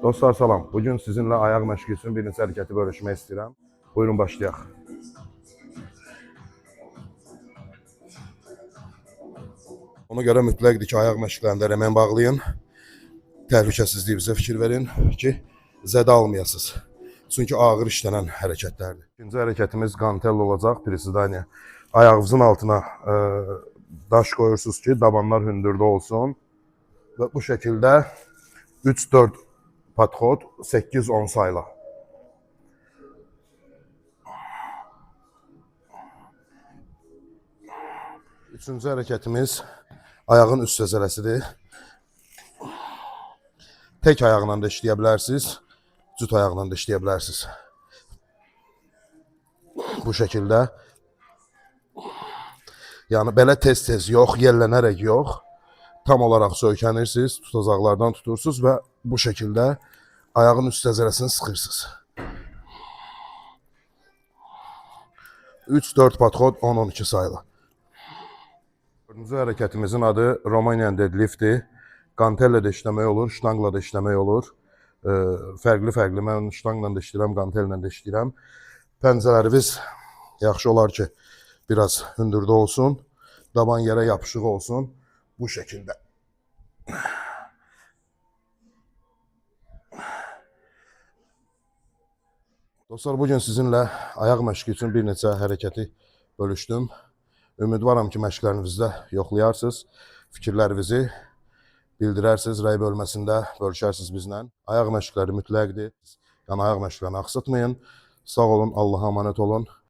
Dostlar salam. Bugün sizinle ayaq məşqi üçün bir neçə hərəkəti bölüşmək istəyirəm. Buyurun başlayaq. Ona görə mütləqdir ki, ayaq məşqlərində rəmən bağlayın. Təhlükəsizliyinizə fikir verin ki, zədə almayasınız. Çünki ağır işlənən hərəkətlərdir. İkinci hərəkətimiz qantel olacaq, prisidaniya. Ayağınızın altına daş qoyursunuz ki, dabanlar hündürdə olsun. Və bu şəkildə 3-4 podxod 8-10 sayla. Üçüncü hərəkətimiz ayağın üst səzələsidir. Tek ayağla da işləyə bilərsiniz, cüt ayağla da işləyə bilərsiniz. Bu şəkildə. Yəni belə tez-tez yox, yellənərək yox. Tam olaraq söykənirsiniz, tutacaqlardan tutursunuz və bu şəkildə ayağın üst səzələsini sıxırsınız. 3-4 podxod 10-12 sayla. Dördüncü hərəkətimizin adı Romanian deadliftdir. Qantellə də işləmək olur, ştangla da işləmək olur. Fərqli-fərqli. Mən ştangla da işləyirəm, qantellə də işləyirəm. Pəncələriniz yaxşı olar ki, biraz hündürdə olsun. Daban yerə yapışıq olsun. Bu şəkildə. Dostlar, bugün sizinlə ayaq məşqi üçün bir neçə hərəkəti bölüşdüm. Ümidvaram ki, məşqlərinizdə yoxlayarsınız. Fikirlərinizi bildirərsiniz, rəy bölməsində bölüşərsiniz bizlə. Ayaq məşqləri mütləqdir. Yəni ayaq məşqlərini aksatmayın. Sağ olun, Allah'a emanet olun.